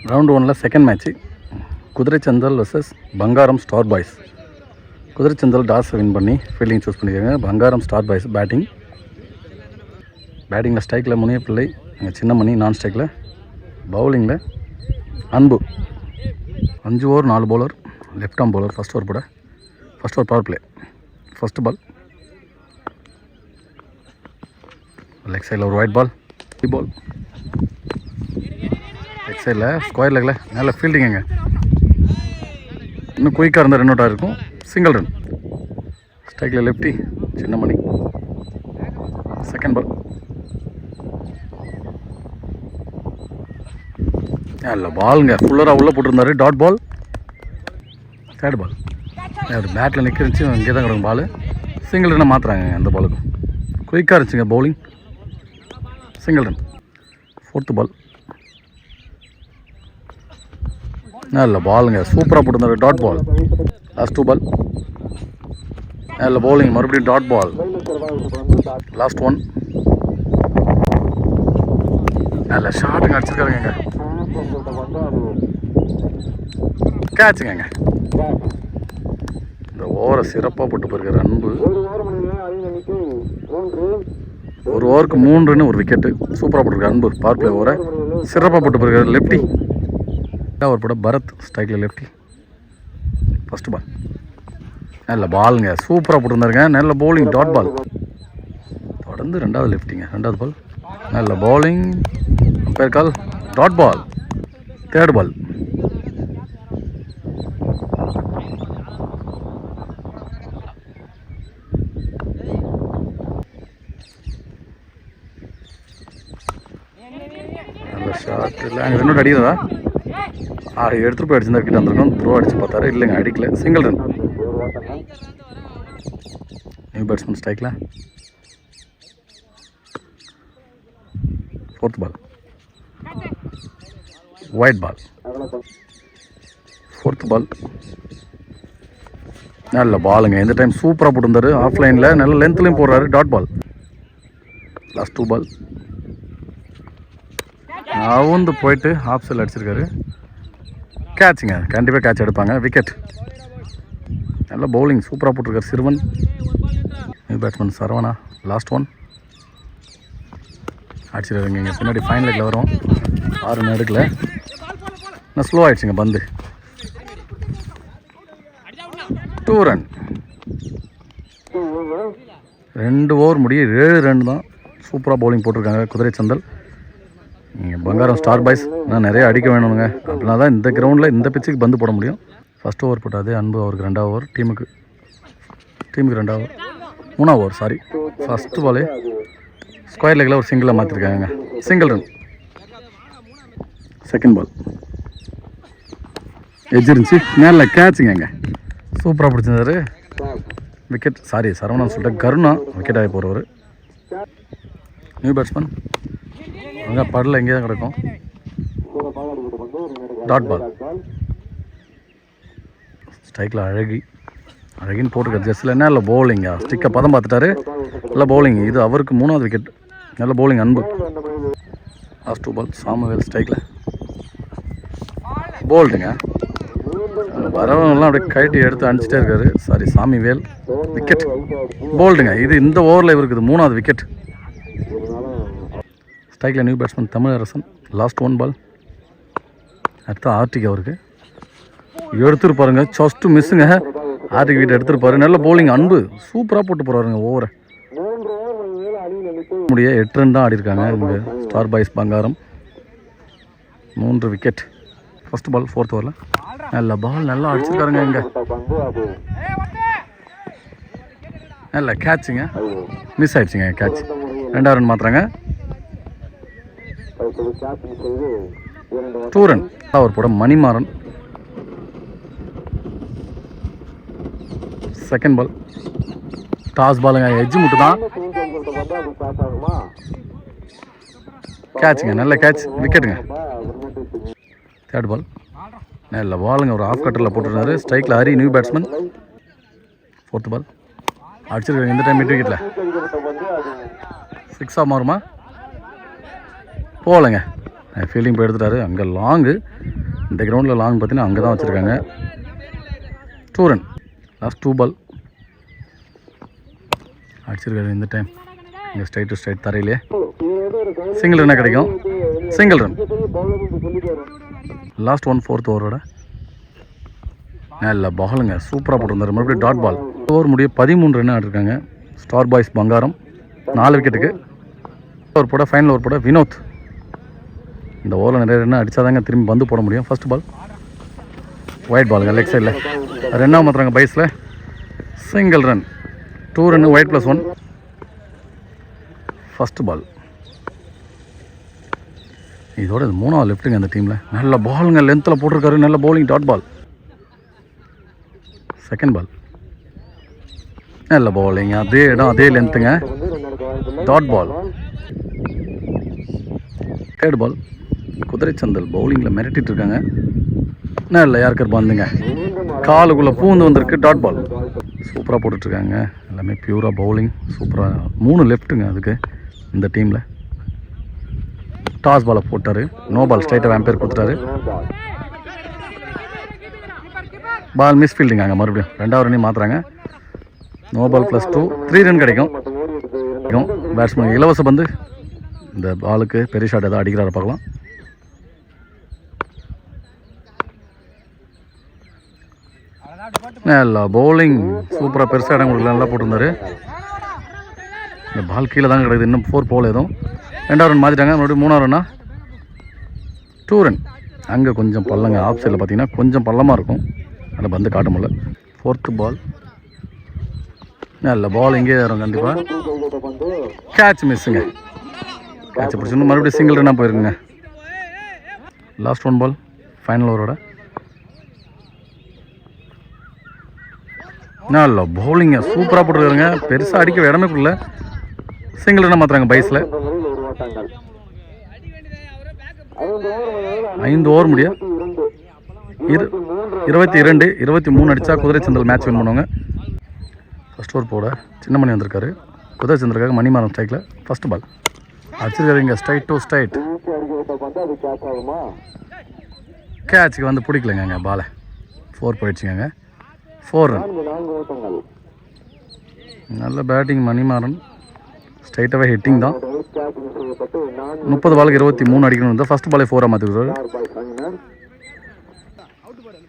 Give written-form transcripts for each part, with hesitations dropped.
Round 1 second match Kuthiraichanthal vs Bangaram star boys. Kuthiraichanthal toss win பண்ணி fielding choose பண்ணியிருக்காங்க. Bangaram star boys பேட்டிங்கில் ஸ்ட்ரைக்கில் முனியப்பிள்ளை, சின்னமணி நான் ஸ்ட்ரைக்கில். பவுலிங்கில் Anbu. 5 over 4 bowler, left arm bowler. First over power play. First ball leg சைடில் ஒரு ஒயிட் பால். லெக் சைடில் ஸ்கொயர் லெக்கில் நல்ல ஃபீல்டிங்குங்க. இன்னும் குயிக்காக இருந்தால் ரன் அவுட்டாக இருக்கும். Single run. ஸ்ட்ரைக்கில் லெஃப்டி சின்னமணி. செகண்ட் பால் இல்லை பாலுங்க, ஃபுல்லராக உள்ளே போட்டிருந்தாரு. Dot ball. தேர்ட் பால் பேட்டில் நிற்கிருந்துச்சு, இங்கே தான் கிடக்கும் பால். சிங்கிள் ரன்னை மாற்றுறாங்க. அந்த பாலுக்கும் குயிக்காக இருந்துச்சுங்க bowling. Single run. Fourth ball நல்ல பாலுங்க, சூப்பராக போட்டிருந்தாரு. டாட் பால். லாஸ்ட் 2 பால் நல்ல பவுலிங், மறுபடியும் டாட் பால். லாஸ்ட் 1 நல்ல ஷாட்டுங்க அடிச்சிருக்காருங்க. கேட்சுங்க. இந்த ஓவரை சிறப்பாக போட்டு போயிருக்காரு அன்பு. ஒரு ஓவருக்கு 3 ரன்னு, ஒரு விக்கெட்டு. சூப்பராக போட்டிருக்காரு அன்பு. பவர் பிளே ஓவரை சிறப்பாக போட்டு போயிருக்காரு. லெஃப்டி அவர் போட பரத் ஸ்ட்ரைக்கில் லெஃப்டி. ஃபஸ்ட் பால் நல்ல பாலுங்க, சூப்பராக போட்டிருந்தாருங்க. நல்ல பவுலிங், டாட் பால். தொடர்ந்து ரெண்டாவது லெஃப்டிங்க. ரெண்டாவது பால் நல்ல bowling, umpire call, dot ball. Third ball நல்ல ஷாட். இல்லை அங்கே ரெண்டு அடிக்கிறதா? எடுத்துகிட்டு போய் அடிச்சிருந்தா விக்கெட் வந்திருக்கோம். த்ரோ அடிச்சு பார்த்தாரு, இல்லைங்க அடிக்கல. Single run. நியூ பேட்ஸ்மேன் ஸ்ட்ரைக்கில். ஃபோர்த் பால் ஒயிட் பால். ஃபோர்த் பால் நல்ல பாலுங்க. இந்த டைம் சூப்பராக போட்டிருந்தாரு. ஆஃப்லைனில் நல்ல லென்த்லையும் போடுறாரு. Dot ball. லாஸ்ட் 2 பால் அவுந்து போயிட்டு ஆஃப் சைடில் அடிச்சிருக்காரு. கேட்சுங்க, கண்டிப்பாக கேட்ச் எடுப்பாங்க. விக்கெட். நல்ல பவுலிங், சூப்பராக போட்டிருக்காரு சிறுவன். New batsman Saravana. லாஸ்ட் 1 அடிச்சிருக்காருங்க. இங்கே பின்னாடி ஃபைன் லெக்கில் வரும். 6 ரன் எடுக்கல. நான் ஸ்லோ ஆகிடுச்சுங்க பந்து. 2 ரன். 2 ஓவர் முடிய 7 ரன் தான். சூப்பராக பவுலிங் போட்டிருக்காங்க குதிரைச்சந்தல். நீங்கள் பங்காரம் ஸ்டார் பாய்ஸ் நான் நிறைய அடிக்க வேணுங்க. அப்படின்னா தான் இந்த கிரவுண்டில் இந்த பிச்சுக்கு பந்து போட முடியும். ஃபஸ்ட் ஓவர் போட்டாது அன்பு. அவருக்கு 2வது ஓவர். டீமுக்கு 2வது ஓவர். 3வது ஓவர் சாரி. ஃபஸ்ட்டு பாலே ஸ்கொயர் லெக்கில் ஒரு சிங்கிளாக மாற்றிருக்காங்க. Single run. Second ball edge இருந்துச்சு, மேலே கேட்சுங்க. சூப்பராக பிடிச்சிருந்தாரு. விக்கெட். சாரி சரவணன் சொல்லிட்டு கருணா விக்கெட் ஆகி போகிறவர். நியூ பேட்ஸ்மேன் அங்கே படல எங்கே தான் கிடக்கும். Dot ball. ஸ்ட்ரைக்கில் அழகின்னு போட்டுருக்காரு ஜஸ்டில். என்ன இல்லை பவுலிங்க, ஸ்டிக்கை பதம் பார்த்துட்டாரு. நல்ல பவுலிங். இது அவருக்கு 3வது விக்கெட். நல்ல பவுலிங் அன்பு. லாஸ்ட் 2 பால் சாமுவேல் ஸ்ட்ரைக்கில். போல்டுங்க. வரவங்கெல்லாம் அப்படியே கைட்டி எடுத்து அனுப்பிச்சிட்டே இருக்காரு. சாரி சாமிவேல். விக்கெட். போல்டுங்க. இது இந்த ஓவரில் இவருக்கு 3வது விக்கெட். ஸ்ட்ரைக்கில் new batsman Tamilarasan. Last 1 ball. அடுத்த ஆர்டிக் அவருக்கு எடுத்துருப்பாருங்க. ஜஸ்ட் மிஸ்ஸுங்க. ஆர்டிக் விக்கெட் எடுத்துருப்பாரு. நல்ல பவுலிங் அன்பு. சூப்பராக போட்டு போகிறாருங்க ஓவரை. முடிய 8 ரன் தான் ஆடிருக்காங்க இவங்க star boys Bangaram. 3 wicket. First ball 4th ஓவரில் நல்ல பால் நல்லா அடிச்சிருக்காருங்க. இங்கே நல்ல கேட்சுங்க. மிஸ் ஆயிடுச்சுங்க கேட்ச். 2வது ரன் மாற்றுறாங்க. 2 ரன். அவர் போட மணிமாறன். செகண்ட் பால் டாஸ் பாலுங்க. எஜ்ஜு முட்டு தான். கேட்சுங்க. நல்ல கேட்ச். விக்கெட்டுங்க. தேர்ட் பால் நல்ல பாலுங்க. ஒரு ஆஃப் கட்டரில் போட்டுருந்தாரு. ஸ்ட்ரைக்கில் ஹரி நியூ பேட்ஸ்மேன். 4th பால் அடிச்சிருக்காங்க. இந்த டைம் மிட் விக்கெட்டில் 6 மாறுமா? போகலைங்க. ஃபீல்டிங் போய் எடுத்துட்டாரு. அங்கே லாங்கு, இந்த கிரவுண்டில் லாங் பார்த்தீங்கன்னா அங்கே தான் வச்சுருக்காங்க. 2 ரன். லாஸ்ட் 2 பால் அடிச்சிருக்காரு இந்த டைம். இங்கே ஸ்ட்ரைட் டு ஸ்ட்ரைட் தரையிலே சிங்கிள் ரன்னாக கிடைக்கும். Single run. லாஸ்ட் 1 4th ஓவரோட நல்ல பாலுங்க, சூப்பராக போட்டிருந்தார். மறுபடியும் டாட் பால். ஓவர் முடிய 13 ரன் ஆடிருக்காங்க. ஸ்டார் பாய்ஸ் பங்காரம் 4 விக்கெட்டுக்கு. ஓவர் போட ஃபைனல் ஓவர் போட வினோத். இந்த ஓவரில் நிறைய ரன் அடித்தாதாங்க திரும்பி பந்து போட முடியும். ஃபர்ஸ்ட் பால் ஒயிட் பாலுங்க, லெக் சைடில் ரன்னாக மாற்றுறாங்க பைஸில். Single run. 2 run wide +1. First ball. இதோட இது 3வது லெஃப்ட்டுங்க அந்த டீமில். நல்ல பாலுங்க, லென்த்தில் போட்டிருக்காரு. நல்ல bowling, dot ball. Second ball நல்ல பவுலிங், அதே இடம் அதே லென்த்துங்க, டாட் பால். தேர்ட் பால் குதிரைச்சந்தல் பவுலிங்கில் மிரட்டிட்டு இருக்காங்க. நல்ல யாருக்கர் பந்துங்க, காலுக்குள்ளே பூந்து வந்திருக்கு, டாட் பால். சூப்பராக போட்டுட்ருக்காங்க. எல்லாமே பியூராக பவுலிங், சூப்பராக. 3 லெஃப்ட்டுங்க அதுக்கு இந்த டீமில். டாஸ் பாலை போட்டார், நோ பால். ஸ்ட்ரைட்டாக வேம்பேர் கொடுத்துட்டாரு. Ball miss fielding. அங்கே மறுபடியும் 2வது ரன்னையும் மாற்றுறாங்க. No ball +2. 3 ரன் கிடைக்கும். பேட்ஸ்மேன் இலவச பந்து. இந்த பாலுக்கு பெரிய ஷாட் எதாவது அடிக்கிறாரு பார்க்கலாம். நல்லா பவுலிங், சூப்பராக பெருசாக இடம் கொடுக்கல, நல்லா போட்டிருந்தாரு. இந்த பால் கீழே தான் கிடைக்குது. இன்னும் 4 போல் எதுவும். 2வது ரன் மாற்றிட்டாங்க. மறுபடியும் 3வது ரன்னா 2 ரன். அங்கே கொஞ்சம் பள்ளங்க, ஆஃப் சைடில் பார்த்தீங்கன்னா கொஞ்சம் பள்ளமாக இருக்கும், அந்த பந்து காட்ட முடியல. 4th பால் நல்ல பால், இங்கே வரும் கண்டிப்பாக. கேட்ச் மிஸ்ஸுங்க. கேட்ச் பிடிச்சிருந்து மறுபடியும் சிங்கிள் ரன்னாக போயிருக்குங்க. லாஸ்ட் 1 பால் ஃபைனல் ஓவரோட. நல்ல பவுலிங்க, சூப்பராக போட்டுருக்காருங்க. பெருசாக அடிக்க இடமே கொடுக்கல. சிங்கிள் ரன்னாக மாற்றுறாங்க பைஸில். 5 ஓவர் முடிய 22 23 அடித்தா குதிரைச்சந்தல் மேட்ச் வின் பண்ணுவாங்க. ஃபஸ்ட் ஓவர் போட சின்னமணி வந்திருக்காரு. குதிரைச்சந்தலுக்காக மணிமாறன் ஸ்ட்ரைக்கில். ஃபஸ்ட் பால் அடிச்சிருக்காரு. இங்கே ஸ்ட்ரைட் டு ஸ்ட்ரைட். கேட்சுக்கு வந்து பிடிக்கலங்க அங்கே பாலை. 4 போயிடுச்சுங்க. 4 ரன். நல்ல பேட்டிங் மணிமாறன். ஸ்ட்ரைட்டாகவே ஹிட்டிங் தான். 30 பாலுக்கு 23 அடிக்கணும் தான். ஃபஸ்ட் பாலே 4ஆக மாற்றிருக்காரு.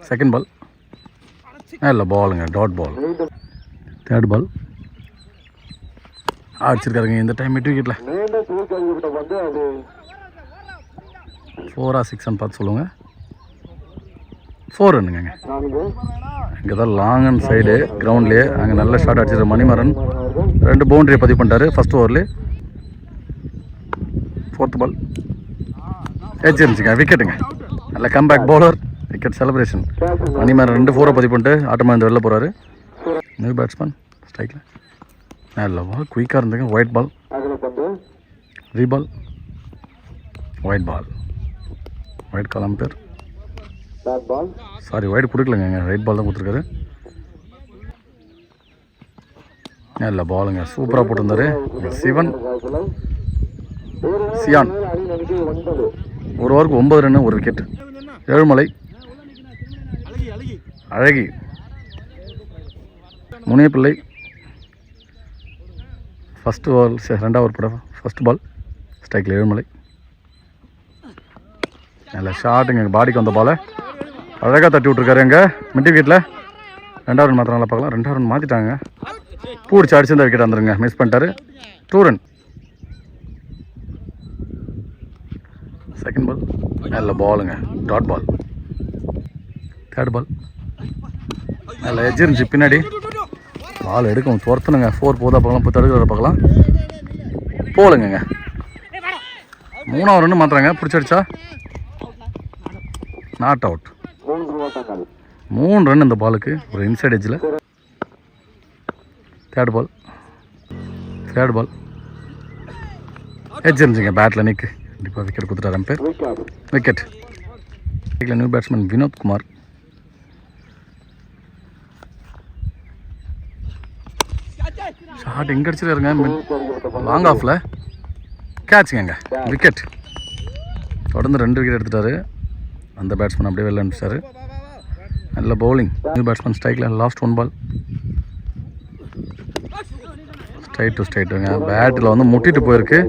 செகண்ட் பால் நல்ல பாலுங்க, டாட் பால். தேர்ட் பால் அடிச்சிருக்காருங்க இந்த டைம் 8 விக்கெட்டில். 4ஆ 6ஆன்னு பார்த்து சொல்லுங்கள். 4 ரன்னுங்க. இங்கே தான் லாங் அண்ட் சைடு கிரவுண்ட்லேயே அங்கே நல்ல ஷாட் அடிச்சிருக்க மணிமாறன். 2 பவுண்டரியை பதிவு பண்ணிட்டாரு ஃபஸ்ட் ஓவர்லேயே. 4th பால் எட்ஜ் இருந்துச்சுங்க, விக்கெட்டுங்க. நல்ல comeback bowler, wicket celebration. Manimaran 2 4 பதிவு பண்ணிட்டு ஆட்டமாக இந்த வெளில போகிறாரு. நியூ பேட்ஸ்மேன் ஸ்ட்ரைக்கில். நல்ல பால், குயிக்காக இருந்துங்க. White ball. ரீபால். White ball. White காலம் பேர் சாரி ஒயிட் கொடுக்கலங்க, ரைட் பால் தான் கொடுத்துருக்காரு. நல்ல பாலுங்க, சூப்பராக போட்டிருந்தாரு. சியான் 1 ஓவருக்கு 9 ரன்னு 1 விக்கெட். ஏழுமலை அழகி முனியப்பிள்ளை. ஃபஸ்ட்டு பால் 2வது ஓவர் போட ஃபஸ்ட் பால் ஸ்ட்ரைக்கில் ஏழுமலை. நல்ல ஷாட்டுங்க, பாடிக்கு வந்த பாலை அழகாக தட்டி விட்ருக்காரு. எங்கே மிட் விக்கெட்டில் 2வது ரன் மாத்திரம் நல்லா பார்க்கலாம். 2வது ரன் மாற்றிட்டாங்க. பூடிச்சு அடிச்சிருந்தா விக்கெட் வந்துருங்க, மிஸ் பண்ணிட்டாரு. 2 ரன். செகண்ட் பால் நல்ல பாலுங்க, டாட் பால். தேர்ட் பால் நல்ல எட்ஜ் இருந்துச்சு பின்னாடி. பால் எடுக்கும் துரத்துனுங்க. 4 போதா பார்க்கலாம், 10 தடுக்கிற பார்க்கலாம். போலுங்க. 3வது ரன்னு மாற்றுறாங்க. பிடிச்சடிச்சா நாட் அவுட். 3 ரன் இந்த பாலுக்கு, ஒரு இன்சைட் எட்ஜில். தேர்ட் பால் எட்ஜ் இருந்துச்சுங்க, பேட்டில் நிற்கு. கண்டிப்பாக விக்கெட் கொடுத்துட்டார் umpire. Wicket. New batsman Vinod Kumar. Shot எங்கே அடிச்சிருக்காருங்க, லாங் ஆஃபில். கேட்சுங்க, விக்கெட். தொடர்ந்து 2 விக்கெட் எடுத்துட்டாரு. அந்த பேட்ஸ்மேன் அப்படியே வெளில அனுப்பிச்சாரு. நல்ல பவுலிங். நியூ பேட்ஸ்மேன் ஸ்ட்ரைக்கில் லாஸ்ட் 1 பால். ஸ்ட்ரைட் டு ஸ்ட்ரைட்டுங்க. பேட்டில் வந்து முட்டிட்டு போயிருக்கு.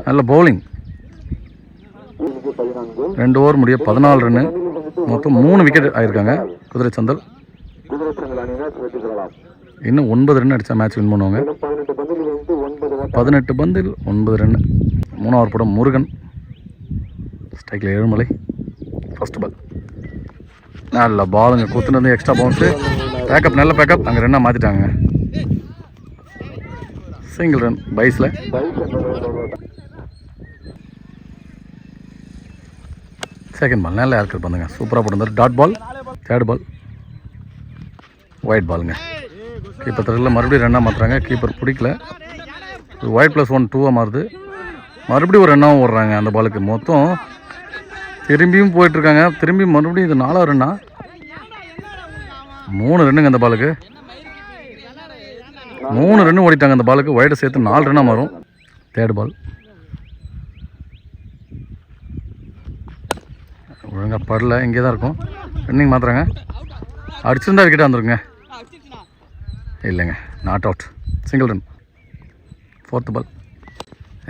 நல்ல பவுலிங். 2 ஓவர் முடிய 14 ரன்னு. மொத்தம் 3 விக்கெட் ஆகிருக்காங்க குதிரை சந்தல். இன்னும் 9 ரன் அடித்தா மேட்ச் வின் பண்ணுவாங்க. 18 பந்தில் 9 ரன். 3 ஓவர் போட முருகன். ஸ்ட்ரைக்கில் ஏழுமலை. First ball. நல்ல பாலுங்க. குத்துனது வந்து எக்ஸ்ட்ரா பவுன்ஸு. பேக்கப் நல்ல பேக்கப். அங்கே ரன்னாக மாற்றிட்டாங்க. சிங்கிள் ரன் பைஸில். செகண்ட் பால் நல்ல ஏர்கர் பண்ணுங்க. சூப்பராக போட்டிருந்தார். Dot ball. Third ball wide பாலுங்க. கீப்பர் தரத்தில் மறுபடியும் ரன்னாக மாற்றுறாங்க. கீப்பர் பிடிக்கல. ஒயிட் +1 2 மாறுது. மறுபடியும் ஒரு ரன்னாகவும் ஓடுறாங்க அந்த பாலுக்கு. மொத்தம் திரும்பியும் போயிட்டுருக்காங்க. திரும்பி மறுபடியும் இது 4வது ரன்னா. 3 ரன்னுங்க அந்த பாலுக்கு. 3 ரன்னு ஓடிட்டாங்க அந்த பாலுக்கு. ஒயிட்டை சேர்த்து 4 ரன்னாக மாறும். Third ball. ஒழுங்காக படல. இங்கே தான் இருக்கும். ரன்னிங் மாற்றுறாங்க. அடிச்சிருந்தா விக்கெட்டாக வந்துருங்க. இல்லைங்க, not out. Single run. Fourth ball.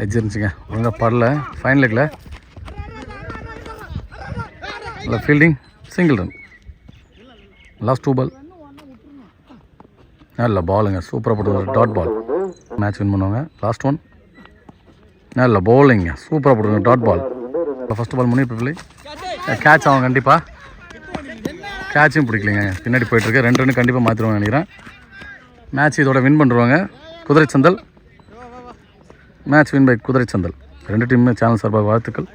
Edge இருந்துச்சுங்க. ஒழுங்காக படல. ஃபைன் லெக்கில். நல்ல fielding. Single run. Last 2 ball. நல்ல பாலுங்க. சூப்பராக போட்டு டாட் பால். மேட்ச் வின் பண்ணுவாங்க. லாஸ்ட் 1. நல்ல பவுலிங்க. சூப்பராக போட்டுருங்க டாட் பால். ஃபஸ்ட் பால் முனிப்பு பிள்ளை. கேட்ச் ஆகும் கண்டிப்பாக. கேட்சும் பிடிக்கலைங்க. பின்னாடி போயிட்டுருக்கு. 2 ரன்னு கண்டிப்பாக மாற்றிடுவாங்க நினைக்கிறேன். மேட்ச் இதோட வின் பண்ணுவாங்க குதிரை சந்தல். மேட்ச் வின் பை குதிரை சந்தல். 2 டீமுமே சேனல் சார்பாக வாழ்த்துக்கள்.